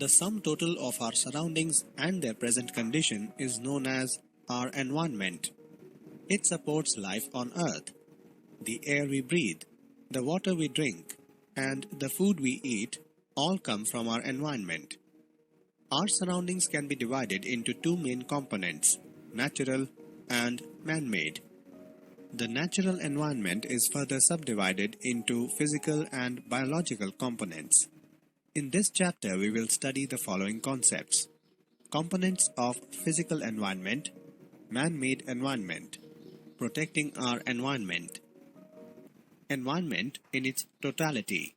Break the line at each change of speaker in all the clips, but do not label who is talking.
The sum total of our surroundings and their present condition is known as our environment. It supports life on Earth. The air we breathe, the water we drink, and the food we eat all come from our environment. Our surroundings can be divided into two main components, natural and man-made. The natural environment is further subdivided into physical and biological components. In this chapter, we will study the following concepts: components of physical environment, man-made environment, protecting our environment, environment in its totality.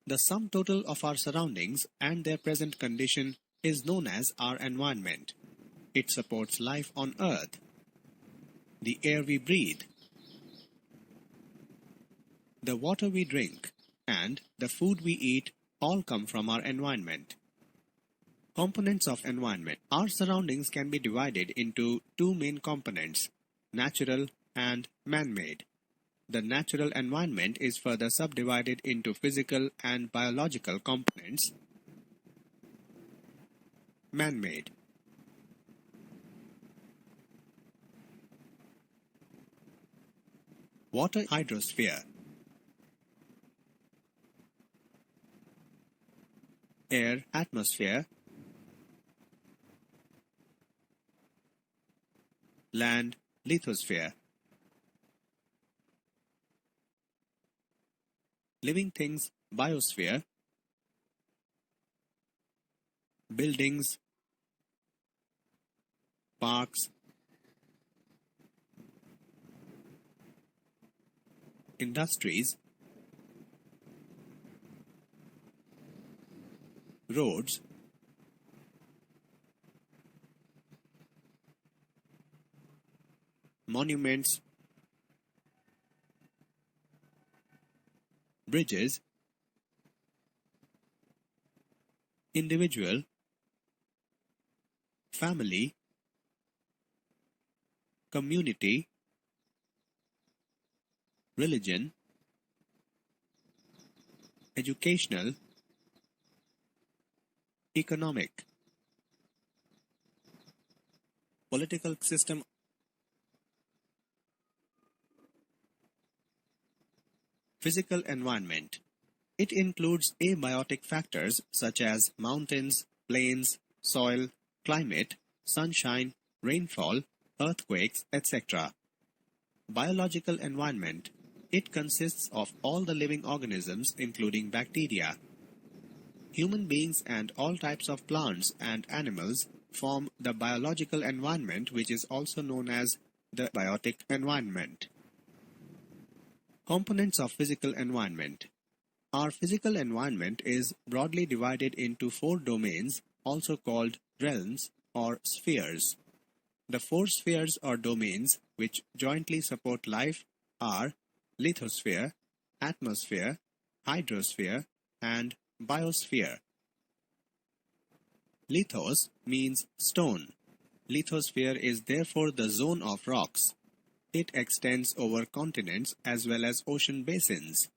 The sum total of our surroundings and their present condition is known as our environment. It supports life on Earth. The air we breathe, the water we drink, and the food we eat all come from our environment. Components of environment. Our surroundings can be divided into two main components, natural and man-made. The natural environment is further subdivided into physical and biological components, man-made. Water hydrosphere, air atmosphere, land lithosphere. Living things biosphere, buildings, parks, industries, roads, monuments, bridges, individual, family, community, religion, educational, economic, political system. Physical environment. It includes abiotic factors such as mountains, plains, soil, climate, sunshine, rainfall, earthquakes, etc. Biological environment. It consists of all the living organisms including bacteria. Human beings and all types of plants and animals form the biological environment, which is also known as the biotic environment. Components of physical environment. Our physical environment is broadly divided into four domains, also called realms or spheres. The four spheres or domains which jointly support life are lithosphere, atmosphere, hydrosphere, and biosphere. Lithos means stone. Lithosphere is therefore the zone of rocks. It extends over continents as well as ocean basins.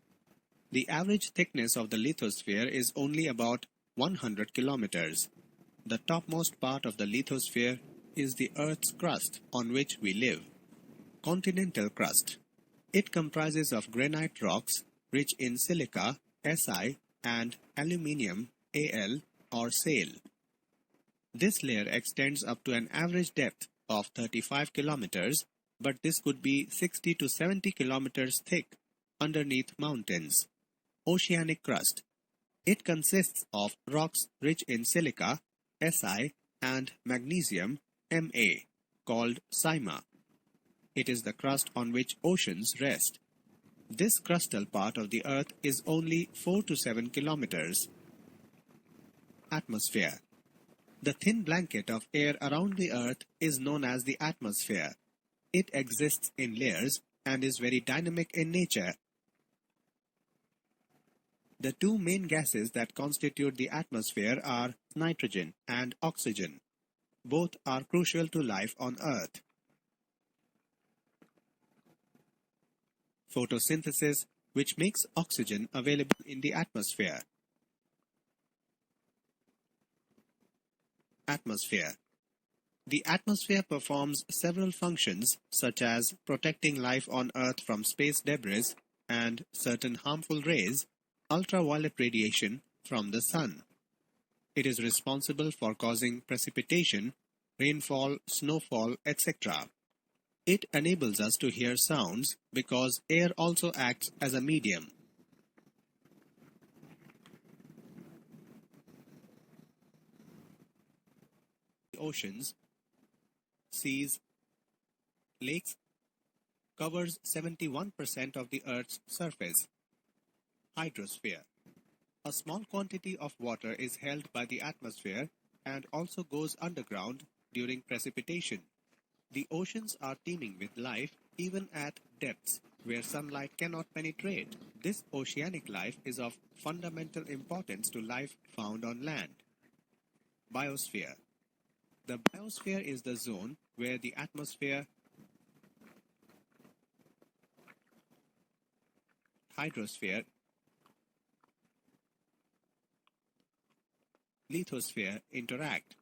The average thickness of the lithosphere is only about 100 kilometers. The topmost part of the lithosphere is the Earth's crust on which we live. Continental crust. It comprises of granite rocks rich in silica, Si, and aluminium, Al, or Sal. This layer extends up to an average depth of 35 kilometers, but this could be 60 to 70 kilometers thick underneath mountains. Oceanic crust. It consists of rocks rich in silica, Si, and magnesium, Ma, called Sima. It is the crust on which oceans rest. This crustal part of the Earth is only 4 to 7 kilometers. Atmosphere. The thin blanket of air around the Earth is known as the atmosphere. It exists in layers and is very dynamic in nature. The two main gases that constitute the atmosphere are nitrogen and oxygen. Both are crucial to life on Earth. Photosynthesis, which makes oxygen available in the atmosphere. Atmosphere. The atmosphere performs several functions such as protecting life on Earth from space debris and certain harmful rays, ultraviolet radiation from the sun. It is responsible for causing precipitation, rainfall, snowfall, etc. It enables us to hear sounds because air also acts as a medium. Oceans, seas, lakes covers 71% of the Earth's surface. Hydrosphere. A small quantity of water is held by the atmosphere and also goes underground during precipitation. The oceans are teeming with life even at depths where sunlight cannot penetrate. This oceanic life is of fundamental importance to life found on land. Biosphere. The biosphere is the zone where the atmosphere, hydrosphere, lithosphere interact.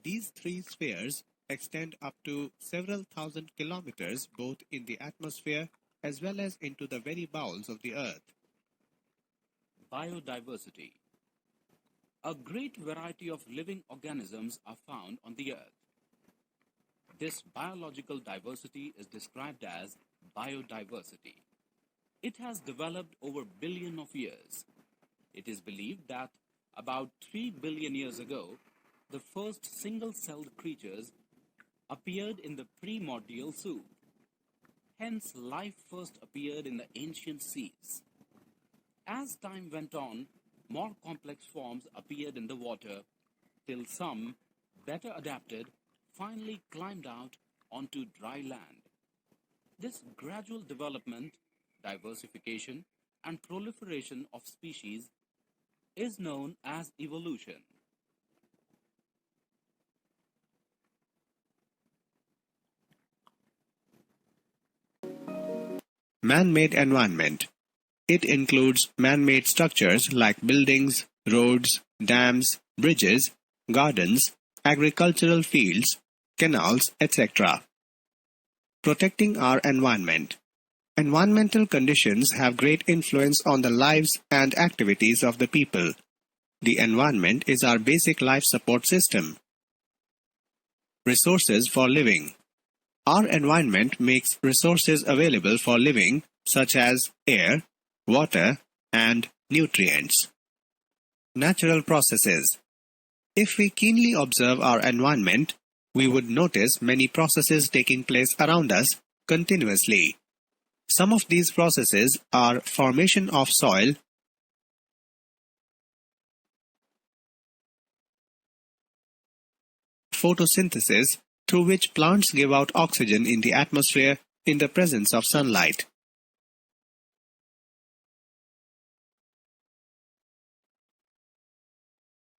These three spheres extend up to several thousand kilometers both in the atmosphere as well as into the very bowels of the Earth.
Biodiversity. A great variety of living organisms are found on the Earth. This biological diversity is described as biodiversity. It has developed over billions of years. It is believed that about 3 billion years ago, the first single-celled creatures appeared in the primordial soup. Hence, life first appeared in the ancient seas. As time went on, more complex forms appeared in the water, till some, better adapted, finally climbed out onto dry land. This gradual development, diversification, and proliferation of species is known as evolution.
Man-made environment. It includes man-made structures like buildings, roads, dams, bridges, gardens, agricultural fields, canals, etc. Protecting our environment. Environmental conditions have great influence on the lives and activities of the people. The environment is our basic life support system. Resources for living. Our environment makes resources available for living such as air, water, and nutrients. Natural processes. If we keenly observe our environment, we would notice many processes taking place around us continuously. Some of these processes are formation of soil, photosynthesis, through which plants give out oxygen in the atmosphere in the presence of sunlight.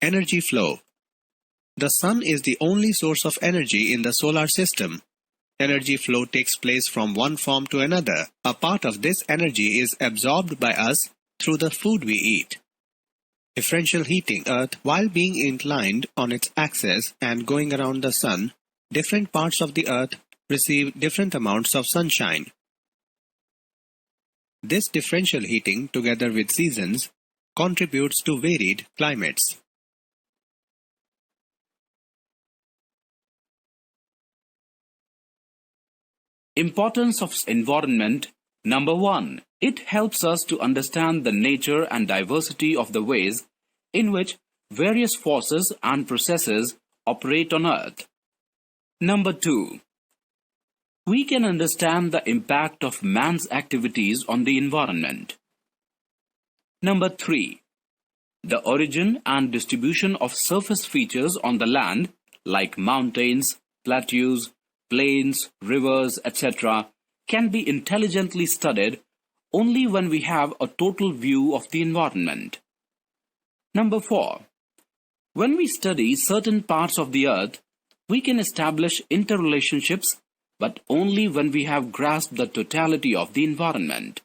Energy flow. The sun is the only source of energy in the solar system. Energy flow takes place from one form to another. A part of this energy is absorbed by us through the food we eat. Differential heating. Earth, while being inclined on its axis and going around the sun, different parts of the Earth receive different amounts of sunshine. This differential heating, together with seasons, contributes to varied climates.
Importance of environment. Number 1. It helps us to understand the nature and diversity of the ways in which various forces and processes operate on Earth. Number 2. We can understand the impact of man's activities on the environment. Number 3. The origin and distribution of surface features on the land like mountains, plateaus, plains, rivers, etc. can be intelligently studied only when we have a total view of the environment. Number 4. When we study certain parts of the Earth, we can establish interrelationships, but only when we have grasped the totality of the environment.